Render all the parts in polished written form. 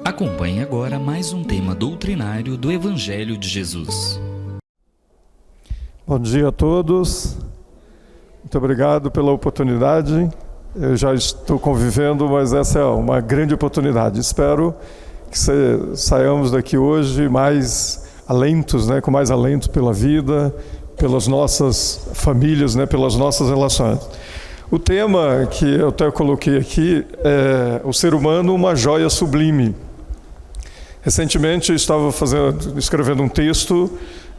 Acompanhe agora mais um tema doutrinário do Evangelho de Jesus. Bom dia a todos. Muito obrigado pela oportunidade. Eu já estou convivendo, mas essa é uma grande oportunidade. Espero que saiamos daqui hoje mais alentos, com mais alento pela vida, pelas nossas famílias, pelas nossas relações. O tema que eu até coloquei aqui é o ser humano, uma joia sublime. Recentemente eu estava escrevendo um texto,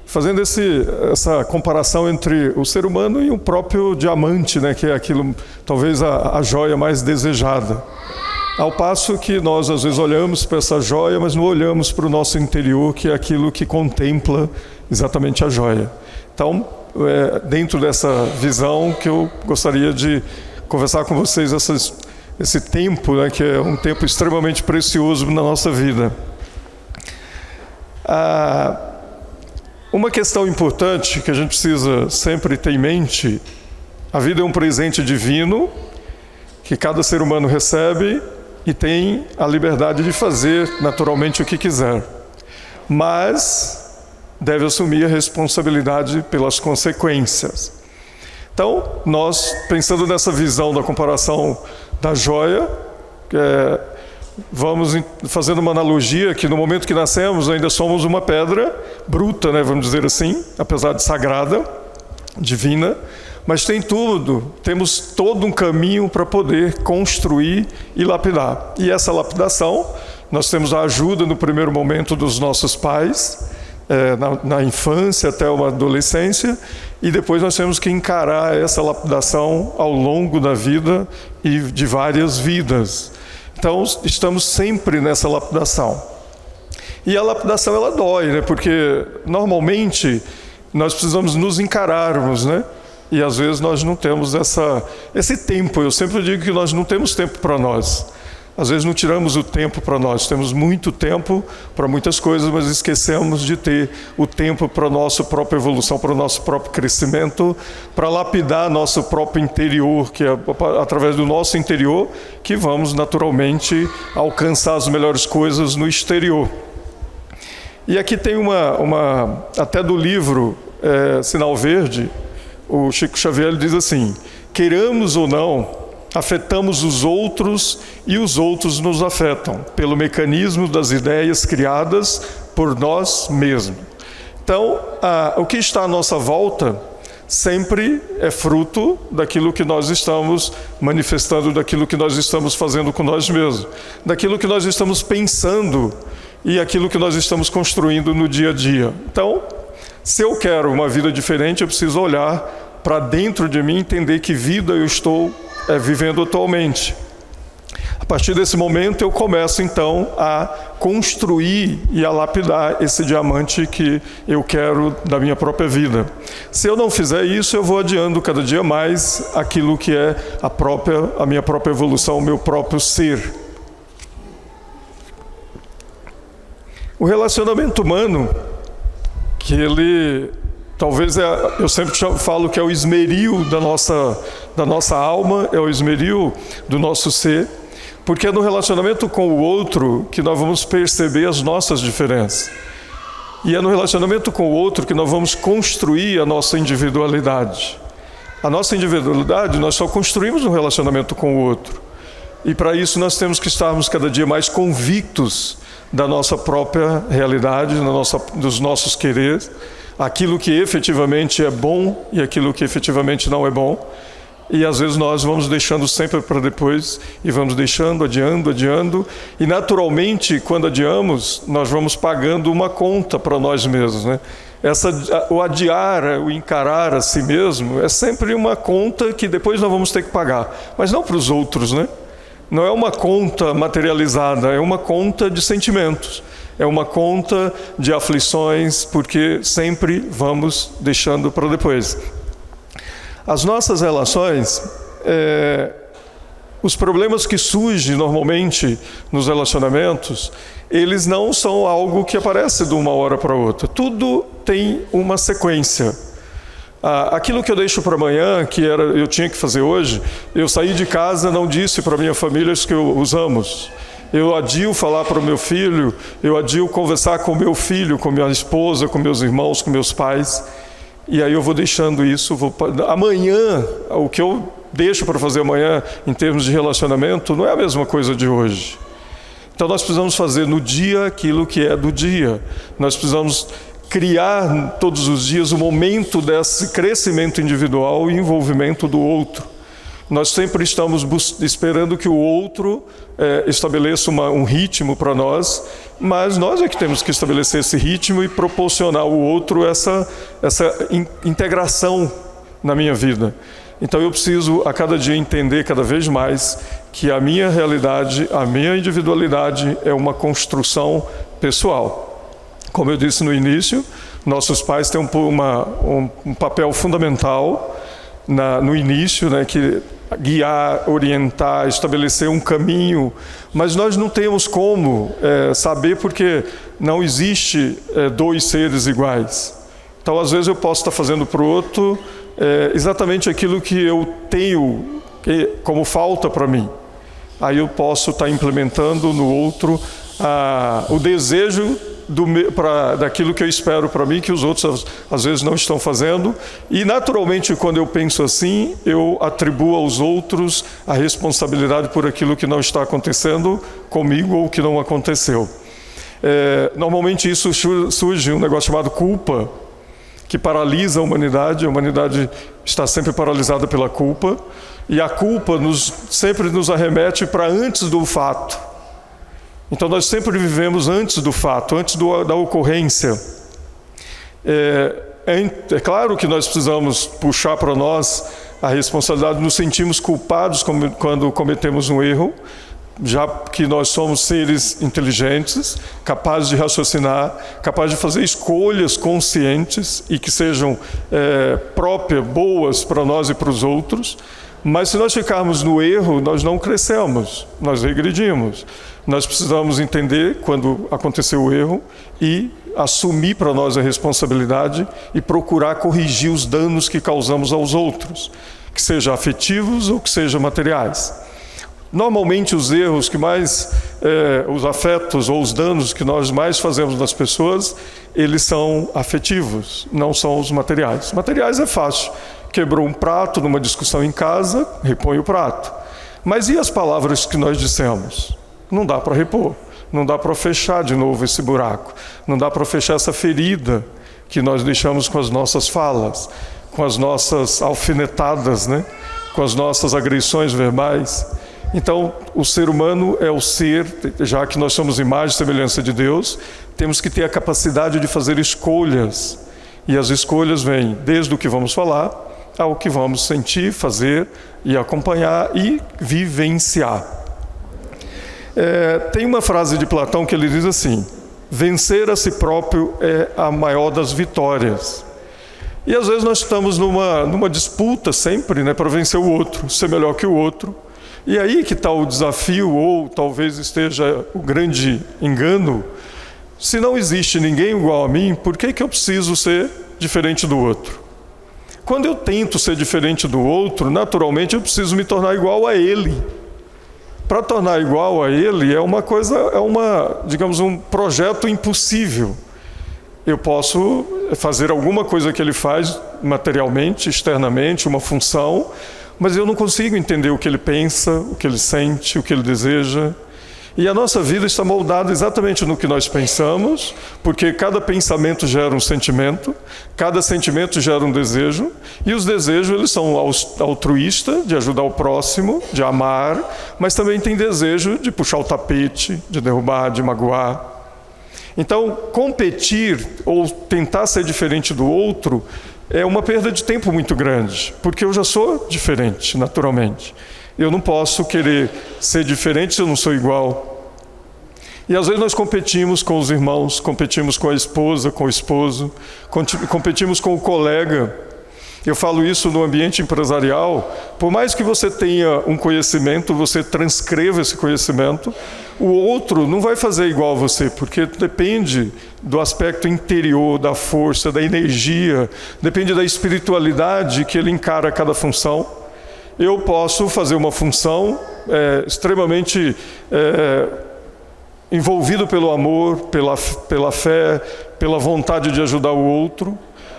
fazendo essa comparação entre o ser humano e o próprio diamante, que é aquilo, talvez a joia mais desejada. Ao passo que nós às vezes olhamos para essa joia, mas não olhamos para o nosso interior, que é aquilo que contempla exatamente a joia. Então, dentro dessa visão que eu gostaria de conversar com vocês esse tempo, que é um tempo extremamente precioso na nossa vida. Uma questão importante que a gente precisa sempre ter em mente: a vida é um presente divino que cada ser humano recebe e tem a liberdade de fazer naturalmente o que quiser, mas deve assumir a responsabilidade pelas consequências. Então, nós, pensando nessa visão da comparação da joia, vamos fazendo uma analogia que no momento que nascemos ainda somos uma pedra bruta, vamos dizer assim, apesar de sagrada, divina, mas temos todo um caminho para poder construir e lapidar. E essa lapidação, nós temos a ajuda no primeiro momento dos nossos pais, na infância até uma adolescência, e depois nós temos que encarar essa lapidação ao longo da vida e de várias vidas. Então, estamos sempre nessa lapidação. E a lapidação, ela dói, porque normalmente nós precisamos nos encararmos, E às vezes nós não temos esse tempo. Eu sempre digo que nós não temos tempo para nós. Às vezes não tiramos o tempo para nós. Temos muito tempo para muitas coisas, mas esquecemos de ter o tempo para a nossa própria evolução, para o nosso próprio crescimento, para lapidar nosso próprio interior, que é através do nosso interior que vamos naturalmente alcançar as melhores coisas no exterior. E aqui tem até do livro Sinal Verde, o Chico Xavier diz assim: queiramos ou não, afetamos os outros e os outros nos afetam, pelo mecanismo das ideias criadas por nós mesmos. Então, o que está à nossa volta sempre é fruto daquilo que nós estamos manifestando, daquilo que nós estamos fazendo com nós mesmos, daquilo que nós estamos pensando e aquilo que nós estamos construindo no dia a dia. Então, se eu quero uma vida diferente, eu preciso olhar para dentro de mim e entender que vida eu estou vivendo atualmente. A partir desse momento eu começo então a construir e a lapidar esse diamante que eu quero da minha própria vida. Se eu não fizer isso, eu vou adiando cada dia mais aquilo que é a minha própria evolução, o meu próprio ser. O relacionamento humano, que ele talvez eu sempre falo que é o esmeril da nossa alma, é o esmeril do nosso ser, porque é no relacionamento com o outro que nós vamos perceber as nossas diferenças. E é no relacionamento com o outro que nós vamos construir a nossa individualidade. A nossa individualidade nós só construímos no relacionamento com o outro. E para isso nós temos que estarmos cada dia mais convictos da nossa própria realidade, dos nossos quereres, aquilo que efetivamente é bom e aquilo que efetivamente não é bom. E às vezes nós vamos deixando sempre para depois e vamos deixando, adiando. E naturalmente, quando adiamos, nós vamos pagando uma conta para nós mesmos, O adiar, o encarar a si mesmo é sempre uma conta que depois nós vamos ter que pagar, mas não para os outros, Não é uma conta materializada, é uma conta de sentimentos. É uma conta de aflições, porque sempre vamos deixando para depois. As nossas relações, os problemas que surgem normalmente nos relacionamentos, eles não são algo que aparece de uma hora para outra. Tudo tem uma sequência. Aquilo que eu deixo para amanhã, eu tinha que fazer hoje, eu saí de casa, não disse para minha família que eu usamos. eu adio falar para o meu filho, eu adio conversar com o meu filho, com minha esposa, com meus irmãos, com meus pais, e aí eu vou deixando isso, amanhã, o que eu deixo para fazer amanhã em termos de relacionamento não é a mesma coisa de hoje. Então nós precisamos fazer no dia aquilo que é do dia. Nós precisamos criar todos os dias o momento desse crescimento individual e envolvimento do outro. Nós sempre estamos esperando que o outro estabeleça um ritmo para nós, mas nós é que temos que estabelecer esse ritmo e proporcionar ao outro essa integração na minha vida. Então eu preciso a cada dia entender cada vez mais que a minha realidade, a minha individualidade é uma construção pessoal. Como eu disse no início, nossos pais têm um papel fundamental no início, né, que guiar, orientar, estabelecer um caminho, mas nós não temos como saber, porque não existe dois seres iguais. Então às vezes eu posso estar fazendo para o outro exatamente aquilo que eu tenho como falta para mim. Aí eu posso estar implementando no outro o desejo daquilo que eu espero para mim, que os outros às vezes não estão fazendo. E naturalmente, quando eu penso assim, eu atribuo aos outros a responsabilidade por aquilo que não está acontecendo comigo ou que não aconteceu. Normalmente isso surge um negócio chamado culpa, que paralisa a humanidade está sempre paralisada pela culpa, e a culpa sempre nos arremete para antes do fato. Então nós sempre vivemos antes do fato, antes da ocorrência. É claro que nós precisamos puxar para nós a responsabilidade, nos sentimos culpados quando cometemos um erro, já que nós somos seres inteligentes, capazes de raciocinar, capazes de fazer escolhas conscientes e que sejam próprias, boas para nós e para os outros. Mas se nós ficarmos no erro, nós não crescemos, nós regredimos. Nós precisamos entender quando aconteceu o erro e assumir para nós a responsabilidade e procurar corrigir os danos que causamos aos outros, que sejam afetivos ou que sejam materiais. Normalmente os erros que mais, os afetos ou os danos que nós mais fazemos nas pessoas, eles são afetivos, não são os materiais. Materiais é fácil. Quebrou um prato numa discussão em casa, repõe o prato. Mas e as palavras que nós dissemos? Não dá para repor, não dá para fechar de novo esse buraco, não dá para fechar essa ferida que nós deixamos com as nossas falas, com as nossas alfinetadas, né? Com as nossas agressões verbais. Então, o ser humano é o ser, já que nós somos imagem e semelhança de Deus, temos que ter a capacidade de fazer escolhas. E as escolhas vêm desde o que vamos falar ao que vamos sentir, fazer e acompanhar e vivenciar. Tem uma frase de Platão que ele diz assim: vencer a si próprio é a maior das vitórias. E às vezes nós estamos numa disputa sempre, né, para vencer o outro, ser melhor que o outro. E aí que está o desafio, ou talvez esteja o grande engano. Se não existe ninguém igual a mim, por que eu preciso ser diferente do outro? Quando eu tento ser diferente do outro, naturalmente eu preciso me tornar igual a ele. Para tornar igual a ele digamos, um projeto impossível. Eu posso fazer alguma coisa que ele faz materialmente, externamente, uma função, mas eu não consigo entender o que ele pensa, o que ele sente, o que ele deseja. E a nossa vida está moldada exatamente no que nós pensamos, porque cada pensamento gera um sentimento, cada sentimento gera um desejo, e os desejos eles são altruístas, de ajudar o próximo, de amar, mas também tem desejo de puxar o tapete, de derrubar, de magoar. Então, competir ou tentar ser diferente do outro é uma perda de tempo muito grande, porque eu já sou diferente, naturalmente. Eu não posso querer ser diferente se eu não sou igual. E às vezes nós competimos com os irmãos, competimos com a esposa, com o esposo, competimos com o colega. Eu falo isso no ambiente empresarial. Por mais que você tenha um conhecimento, você transcreva esse conhecimento, o outro não vai fazer igual a você, porque depende do aspecto interior, da força, da energia, depende da espiritualidade que ele encara cada função. Eu posso fazer uma função extremamente envolvido pelo amor, pela fé, pela vontade de ajudar o outro.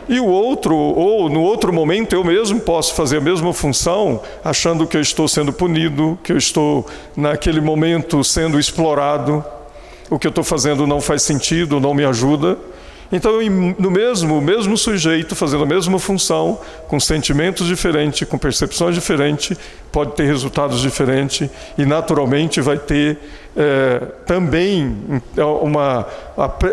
E o outro, ou no outro momento, eu mesmo posso fazer a mesma função, achando que eu estou sendo punido, que eu estou, naquele momento, sendo explorado, o que eu estou fazendo não faz sentido, não me ajuda. Então, o mesmo sujeito, fazendo a mesma função, com sentimentos diferentes, com percepções diferentes, pode ter resultados diferentes e, naturalmente, vai ter também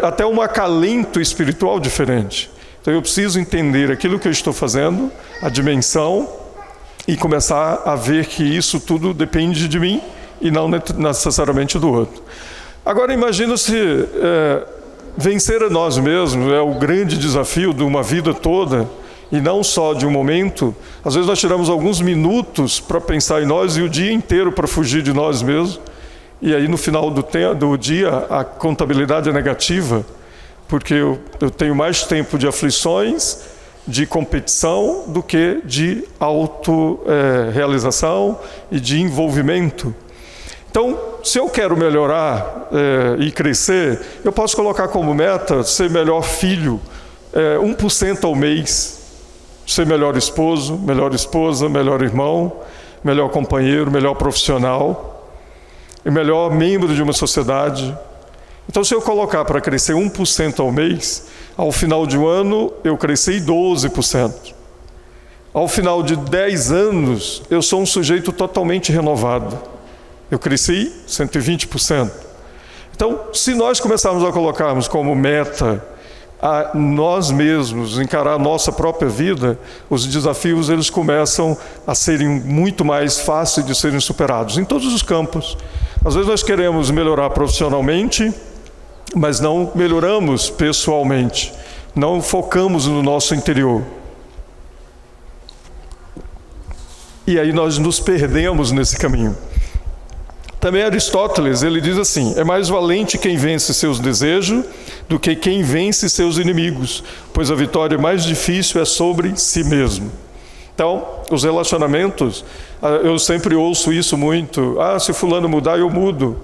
até um acalento espiritual diferente. Então, eu preciso entender aquilo que eu estou fazendo, a dimensão, e começar a ver que isso tudo depende de mim e não necessariamente do outro. Agora, imagina se vencer a nós mesmos é o grande desafio de uma vida toda, e não só de um momento. Às vezes nós tiramos alguns minutos para pensar em nós e o dia inteiro para fugir de nós mesmos. E aí, no final do dia, a contabilidade é negativa, porque eu tenho mais tempo de aflições, de competição, do que de autorrealização e de envolvimento. Então, se eu quero melhorar e crescer, eu posso colocar como meta ser melhor filho, 1% ao mês, ser melhor esposo, melhor esposa, melhor irmão, melhor companheiro, melhor profissional, e melhor membro de uma sociedade. Então, se eu colocar para crescer 1% ao mês, ao final de um ano, eu cresci 12%. Ao final de 10 anos, eu sou um sujeito totalmente renovado. Eu cresci 120%. Então, se nós começarmos a colocarmos como meta a nós mesmos, encarar a nossa própria vida, os desafios eles começam a serem muito mais fáceis de serem superados, em todos os campos. Às vezes nós queremos melhorar profissionalmente, mas não melhoramos pessoalmente, não focamos no nosso interior. E aí nós nos perdemos nesse caminho. Também Aristóteles, ele diz assim: é mais valente quem vence seus desejos do que quem vence seus inimigos, pois a vitória mais difícil é sobre si mesmo. Então, os relacionamentos, eu sempre ouço isso muito: se fulano mudar, eu mudo.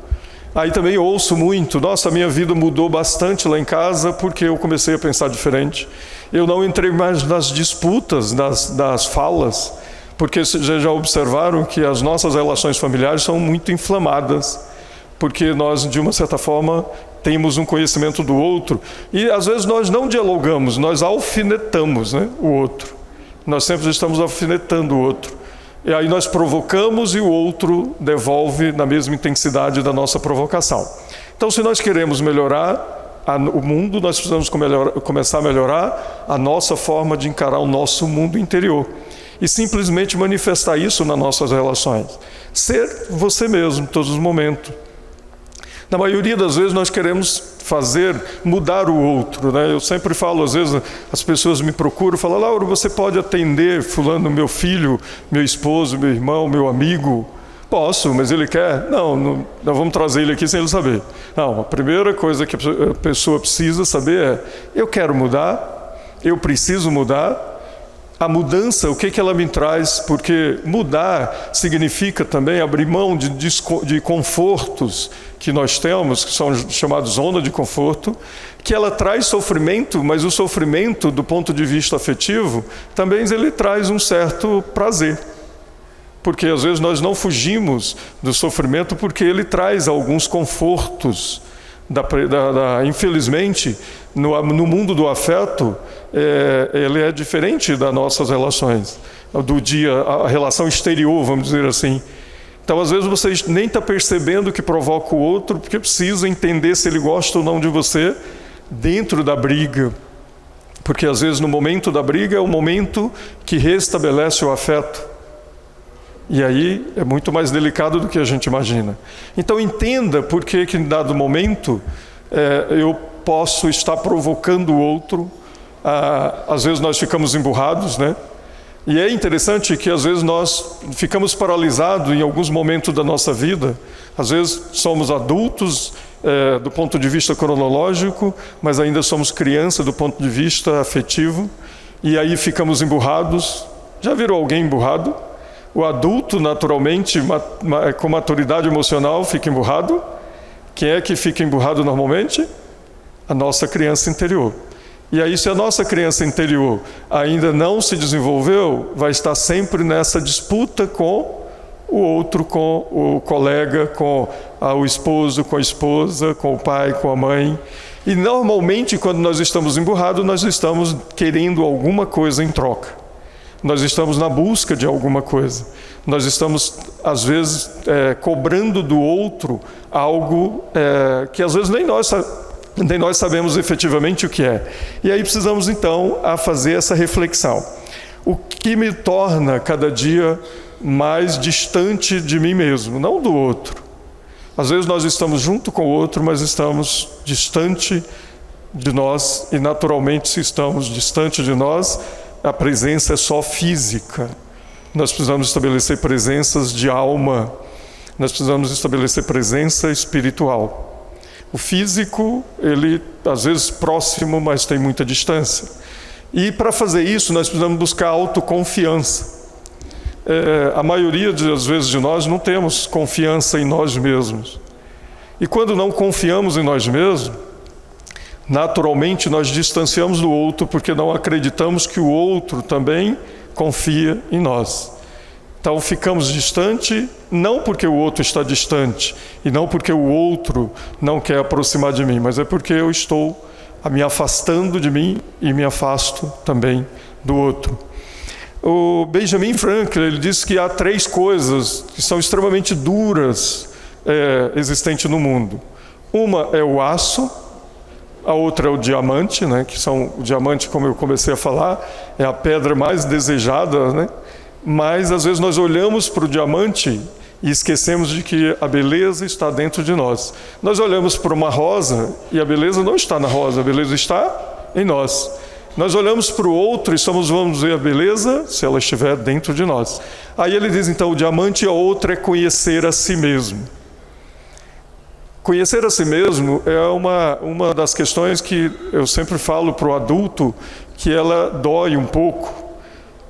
Aí também ouço muito: nossa, minha vida mudou bastante lá em casa porque eu comecei a pensar diferente. Eu não entrei mais nas disputas, das falas, porque vocês já observaram que as nossas relações familiares são muito inflamadas, porque nós, de uma certa forma, temos um conhecimento do outro, e às vezes nós não dialogamos, nós alfinetamos, o outro. Nós sempre estamos alfinetando o outro. E aí nós provocamos e o outro devolve na mesma intensidade da nossa provocação. Então, se nós queremos melhorar o mundo, nós precisamos começar a melhorar a nossa forma de encarar o nosso mundo interior. E simplesmente manifestar isso nas nossas relações. Ser você mesmo, em todos os momentos. Na maioria das vezes nós queremos mudar o outro, Eu sempre falo, às vezes as pessoas me procuram e falam: Lauro, você pode atender fulano, meu filho, meu esposo, meu irmão, meu amigo? Posso, mas ele quer? Não, nós vamos trazer ele aqui sem ele saber. Não, a primeira coisa que a pessoa precisa saber é: eu quero mudar, eu preciso mudar. A mudança, o que ela me traz? Porque mudar significa também abrir mão de confortos que nós temos, que são chamados zona de conforto, que ela traz sofrimento, mas o sofrimento, do ponto de vista afetivo, também ele traz um certo prazer. Porque às vezes nós não fugimos do sofrimento porque ele traz alguns confortos. Infelizmente, no mundo do afeto, ele é diferente das nossas relações, do dia, a relação exterior, vamos dizer assim. Então, às vezes, você nem está percebendo que provoca o outro, porque precisa entender se ele gosta ou não de você dentro da briga. Porque, às vezes, no momento da briga é o momento que restabelece o afeto. E aí é muito mais delicado do que a gente imagina. Então, entenda por que em dado momento eu posso estar provocando o outro. Às vezes nós ficamos emburrados, E é interessante que às vezes nós ficamos paralisados em alguns momentos da nossa vida. Às vezes somos adultos do ponto de vista cronológico, mas ainda somos criança do ponto de vista afetivo. E aí ficamos emburrados. Já viram alguém emburrado? O adulto, naturalmente, com maturidade emocional, fica emburrado. Quem é que fica emburrado normalmente? A nossa criança interior. E aí, se a nossa criança interior ainda não se desenvolveu, vai estar sempre nessa disputa com o outro, com o colega, com o esposo, com a esposa, com o pai, com a mãe. E normalmente, quando nós estamos emburrados, nós estamos querendo alguma coisa em troca. Nós estamos na busca de alguma coisa. Nós estamos, às vezes, cobrando do outro algo que às vezes nem nós sabemos efetivamente o que é. E aí precisamos, então, fazer essa reflexão. O que me torna cada dia mais distante de mim mesmo, não do outro. Às vezes nós estamos junto com o outro, mas estamos distante de nós, e naturalmente, se estamos distante de nós, a presença é só física. Nós precisamos estabelecer presenças de alma, nós precisamos estabelecer presença espiritual. O físico, ele às vezes próximo, mas tem muita distância. E para fazer isso, nós precisamos buscar autoconfiança. A maioria das vezes de nós não temos confiança em nós mesmos. E quando não confiamos em nós mesmos, naturalmente nós distanciamos do outro, porque não acreditamos que o outro também confia em nós. Então ficamos distante, não porque o outro está distante, e não porque o outro não quer aproximar de mim, mas é porque eu estou me afastando de mim e me afasto também do outro. O Benjamin Franklin, ele diz que há 3 coisas que são extremamente duras existentes no mundo. Uma é o aço, a outra é o diamante, né, que são o diamante, como eu comecei a falar, é a pedra mais desejada, né? Mas às vezes nós olhamos para o diamante e esquecemos de que a beleza está dentro de nós. Nós olhamos para uma rosa e a beleza não está na rosa, a beleza está em nós. Nós olhamos para o outro e vamos ver a beleza se ela estiver dentro de nós. Aí ele diz, então, o diamante e a outra é conhecer a si mesmo. Conhecer a si mesmo é uma das questões que eu sempre falo para o adulto, que ela dói um pouco,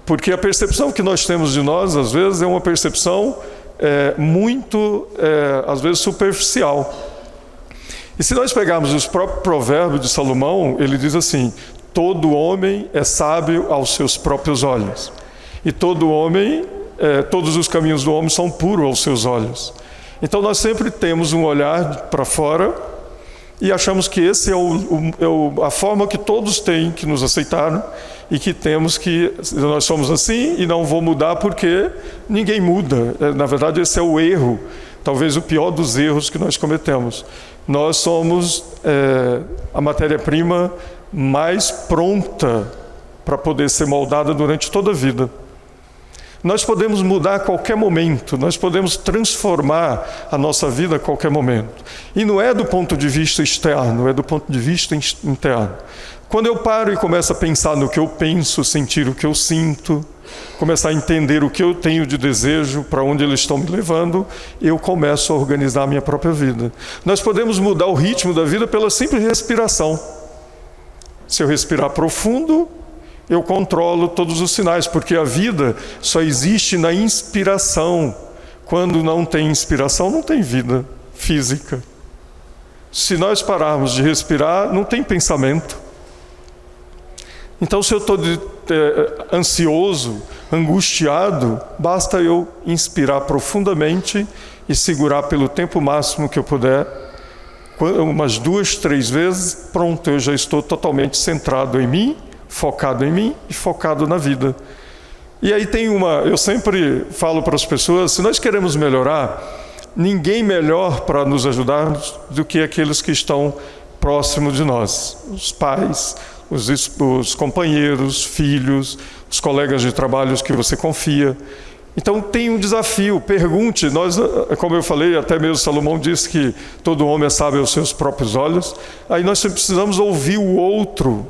porque a percepção que nós temos de nós, às vezes, é uma percepção muito, às vezes, superficial. E se nós pegarmos os próprios provérbios de Salomão, ele diz assim, todo homem é sábio aos seus próprios olhos. E todo homem, todos os caminhos do homem são puros aos seus olhos. Então nós sempre temos um olhar para fora e achamos que esse é a forma que todos têm que nos aceitar e que temos que, nós somos assim e não vou mudar porque ninguém muda. Na verdade, esse é o erro, talvez o pior dos erros que nós cometemos. Nós somos a matéria-prima mais pronta para poder ser moldada durante toda a vida. Nós podemos mudar a qualquer momento, nós podemos transformar a nossa vida a qualquer momento. E não é do ponto de vista externo, é do ponto de vista interno. Quando eu paro e começo a pensar no que eu penso, sentir o que eu sinto, começar a entender o que eu tenho de desejo, para onde eles estão me levando, eu começo a organizar a minha própria vida. Nós podemos mudar o ritmo da vida pela simples respiração. Se eu respirar profundo, eu controlo todos os sinais, porque a vida só existe na inspiração. Quando não tem inspiração, não tem vida física. Se nós pararmos de respirar, não tem pensamento. Então, se eu estou ansioso, angustiado, basta eu inspirar profundamente e segurar pelo tempo máximo que eu puder, umas 2, 3 vezes, pronto, eu já estou totalmente centrado em mim, focado em mim e focado na vida. E aí eu sempre falo para as pessoas, se nós queremos melhorar, ninguém melhor para nos ajudar do que aqueles que estão próximos de nós, os pais, os companheiros, filhos, os colegas de trabalho que você confia. Então tem um desafio, pergunte. Como eu falei, até mesmo Salomão disse que todo homem é sábio aos seus próprios olhos. Aí nós precisamos ouvir o outro.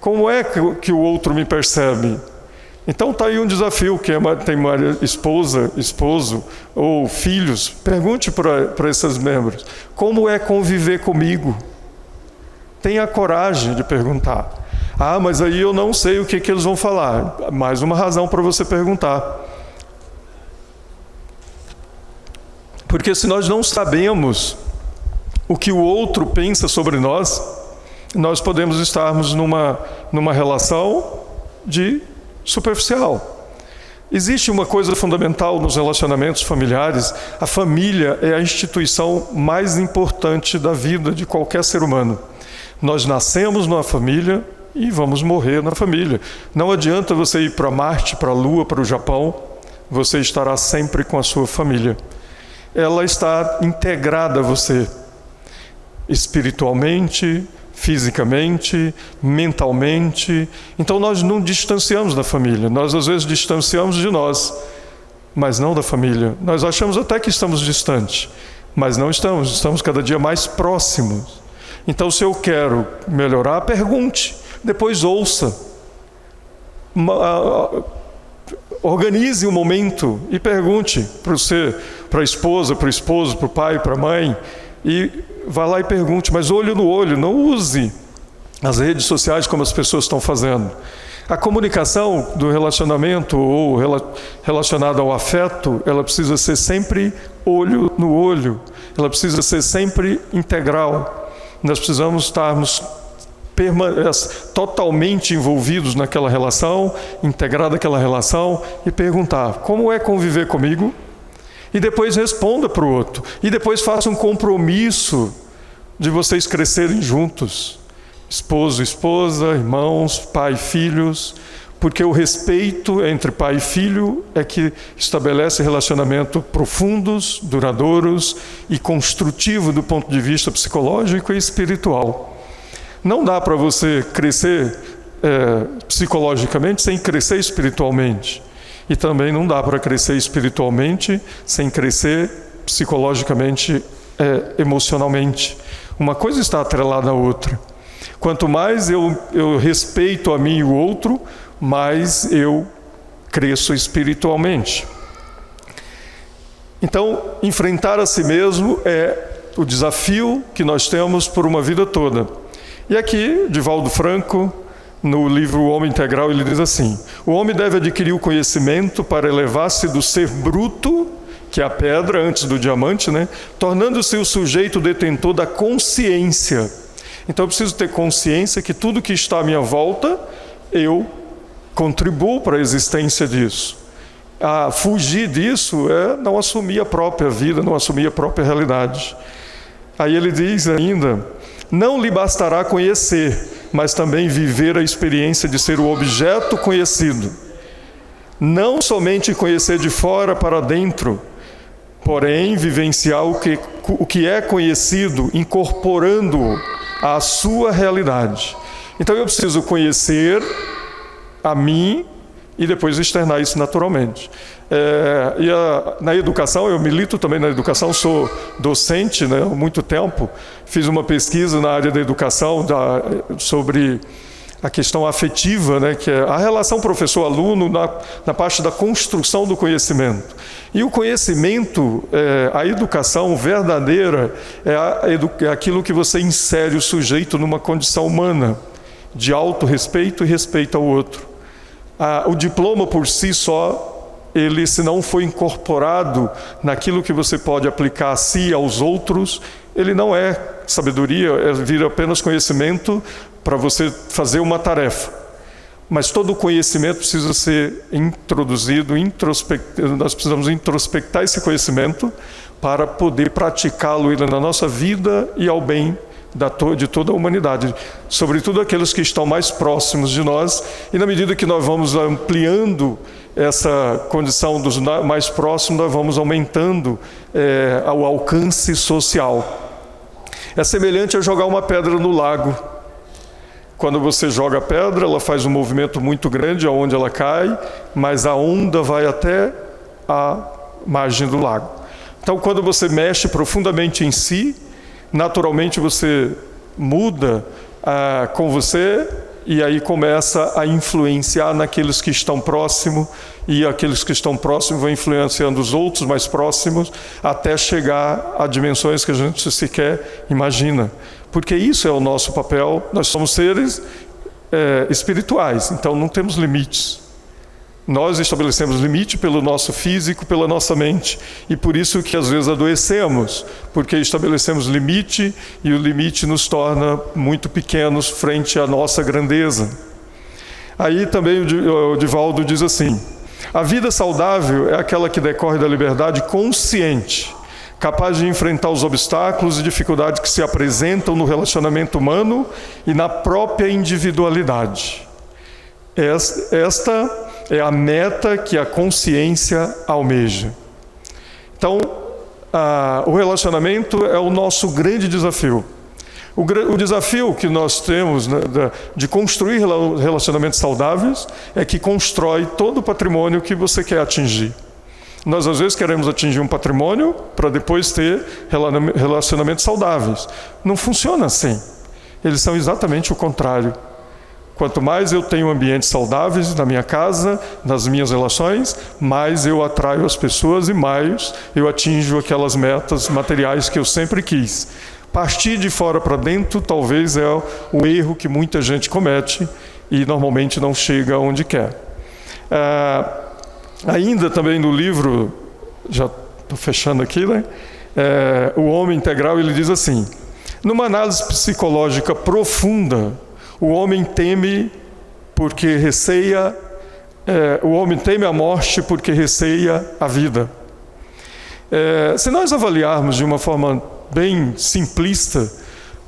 Como é que o outro me percebe? Então está aí um desafio, que tem esposa, esposo ou filhos. Pergunte para esses membros, como é conviver comigo? Tenha coragem de perguntar. Ah, mas aí eu não sei o que eles vão falar. Mais uma razão para você perguntar. Porque se nós não sabemos o que o outro pensa sobre nós, nós podemos estarmos numa relação superficial. Existe uma coisa fundamental nos relacionamentos familiares: a família é a instituição mais importante da vida de qualquer ser humano. Nós nascemos numa família e vamos morrer na família. Não adianta você ir para Marte, para a Lua, para o Japão, você estará sempre com a sua família. Ela está integrada a você, espiritualmente, fisicamente, mentalmente. Então nós não distanciamos da família. Nós às vezes distanciamos de nós, mas não da família. Nós achamos até que estamos distantes, mas não estamos. Estamos cada dia mais próximos. Então, se eu quero melhorar, pergunte, depois ouça. Organize um momento e pergunte para a esposa, para o esposo, para o pai, para a mãe, e vá lá e pergunte, mas olho no olho. Não use as redes sociais como as pessoas estão fazendo. A comunicação do relacionamento ou relacionada ao afeto, ela precisa ser sempre olho no olho, ela precisa ser sempre integral. Nós precisamos estarmos totalmente envolvidos naquela relação, integrado naquela relação, e perguntar: como é conviver comigo? E depois responda para o outro. E depois faça um compromisso de vocês crescerem juntos. Esposo, esposa, irmãos, pai, filhos. Porque o respeito entre pai e filho é que estabelece relacionamento profundos, duradouros e construtivo do ponto de vista psicológico e espiritual. Não dá para você crescer psicologicamente sem crescer espiritualmente. E também não dá para crescer espiritualmente sem crescer psicologicamente, emocionalmente. Uma coisa está atrelada à outra. Quanto mais eu respeito a mim e o outro, mais eu cresço espiritualmente. Então, enfrentar a si mesmo é o desafio que nós temos por uma vida toda. E aqui, Divaldo Franco, no livro O Homem Integral, ele diz assim: o homem deve adquirir o conhecimento para elevar-se do ser bruto, que é a pedra antes do diamante, tornando-se o sujeito detentor da consciência. Então eu preciso ter consciência que tudo que está à minha volta, eu contribuo para a existência disso. Fugir disso é não assumir a própria vida, não assumir a própria realidade. Aí ele diz ainda: não lhe bastará conhecer, mas também viver a experiência de ser o objeto conhecido. Não somente conhecer de fora para dentro, porém vivenciar o que é conhecido, incorporando-o à sua realidade. Então eu preciso conhecer a mim e depois externar isso naturalmente. Na educação, eu milito também na educação, sou docente, há muito tempo. Fiz uma pesquisa na área da educação sobre a questão afetiva, que é a relação professor-aluno na parte da construção do conhecimento. E o conhecimento, a educação verdadeira, é aquilo que você insere o sujeito numa condição humana, de autorrespeito e respeito ao outro. O diploma por si só, ele, se não for incorporado naquilo que você pode aplicar a si e aos outros, ele não é sabedoria, vira apenas conhecimento para você fazer uma tarefa. Mas todo o conhecimento precisa ser introduzido, nós precisamos introspectar esse conhecimento para poder praticá-lo na nossa vida e ao bem de toda a humanidade, sobretudo aqueles que estão mais próximos de nós. E na medida que nós vamos ampliando essa condição dos mais próximos, nós vamos aumentando o alcance social. É semelhante a jogar uma pedra no lago. Quando você joga a pedra, ela faz um movimento muito grande aonde ela cai, mas a onda vai até a margem do lago. Então, quando você mexe profundamente em si, naturalmente você muda com você, e aí começa a influenciar naqueles que estão próximos, e aqueles que estão próximos vão influenciando os outros mais próximos, até chegar a dimensões que a gente sequer imagina. Porque isso é o nosso papel. Nós somos seres espirituais, então não temos limites. Nós estabelecemos limite pelo nosso físico, pela nossa mente. E por isso que às vezes adoecemos, porque estabelecemos limite e o limite nos torna muito pequenos frente à nossa grandeza. Aí também o Divaldo diz assim: a vida saudável é aquela que decorre da liberdade consciente, capaz de enfrentar os obstáculos e dificuldades que se apresentam no relacionamento humano e na própria individualidade. Esta é a meta que a consciência almeja. Então, o relacionamento é o nosso grande desafio. O desafio que nós temos, né, de construir relacionamentos saudáveis é que constrói todo o patrimônio que você quer atingir. Nós, às vezes, queremos atingir um patrimônio para depois ter relacionamentos saudáveis. Não funciona assim. Eles são exatamente o contrário. Quanto mais eu tenho ambientes saudáveis na minha casa, nas minhas relações, mais eu atraio as pessoas e mais eu atinjo aquelas metas materiais que eu sempre quis. Partir de fora para dentro talvez é o erro que muita gente comete e normalmente não chega onde quer. Ainda também no livro, já estou fechando aqui, né? O Homem Integral, ele diz assim: numa análise psicológica profunda, o homem teme porque receia, o homem teme a morte porque receia a vida. Se nós avaliarmos de uma forma bem simplista,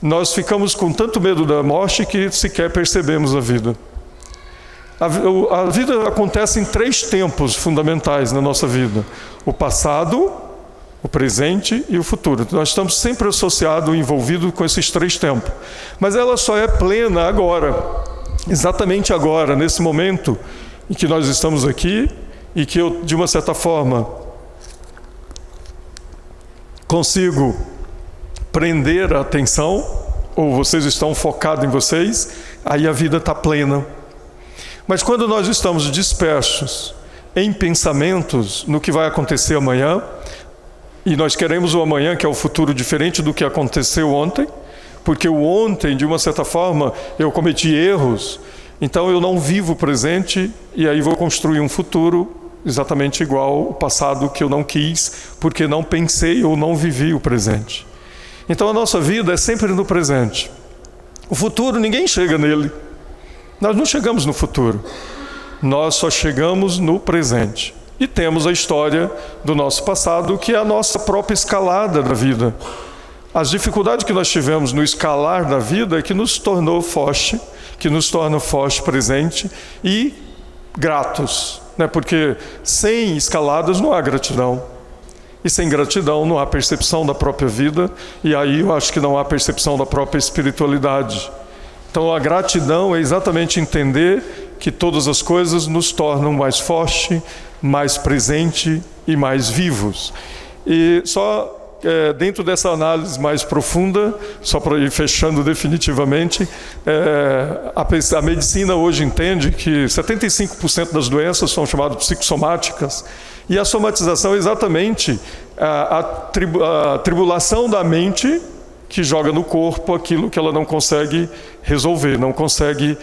nós ficamos com tanto medo da morte que sequer percebemos a vida. A vida acontece em 3 tempos fundamentais na nossa vida: o passado, o presente e o futuro. Nós estamos sempre associados, envolvidos com esses 3 tempos. Mas ela só é plena agora, exatamente agora, nesse momento em que nós estamos aqui e que eu, de uma certa forma, consigo prender a atenção, ou vocês estão focados em vocês, aí a vida está plena. Mas quando nós estamos dispersos em pensamentos no que vai acontecer amanhã, e nós queremos o amanhã, que é o futuro diferente do que aconteceu ontem, porque o ontem, de uma certa forma, eu cometi erros, então eu não vivo o presente e aí vou construir um futuro exatamente igual ao passado que eu não quis, porque não pensei ou não vivi o presente. Então a nossa vida é sempre no presente. O futuro, ninguém chega nele. Nós não chegamos no futuro. Nós só chegamos no presente. E temos a história do nosso passado, que é a nossa própria escalada da vida. As dificuldades que nós tivemos no escalar da vida é que nos tornou forte, que nos torna forte presente e gratos, né? Porque sem escaladas não há gratidão. E sem gratidão não há percepção da própria vida, e aí eu acho que não há percepção da própria espiritualidade. Então a gratidão é exatamente entender que todas as coisas nos tornam mais forte, mais presente e mais vivos. E só dentro dessa análise mais profunda, só para ir fechando definitivamente, a medicina hoje entende que 75% das doenças são chamadas psicossomáticas, e a somatização é exatamente a tribulação da mente que joga no corpo aquilo que ela não consegue resolver, não consegue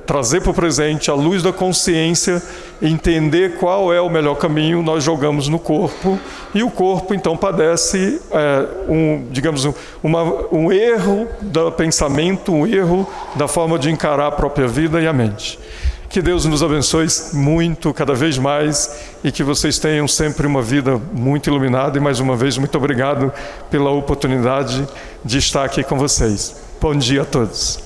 trazer para o presente, à luz da consciência, entender qual é o melhor caminho, nós jogamos no corpo, e o corpo então padece um erro do pensamento, um erro da forma de encarar a própria vida e a mente. Que Deus nos abençoe muito, cada vez mais, e que vocês tenham sempre uma vida muito iluminada. E mais uma vez, muito obrigado pela oportunidade de estar aqui com vocês. Bom dia a todos.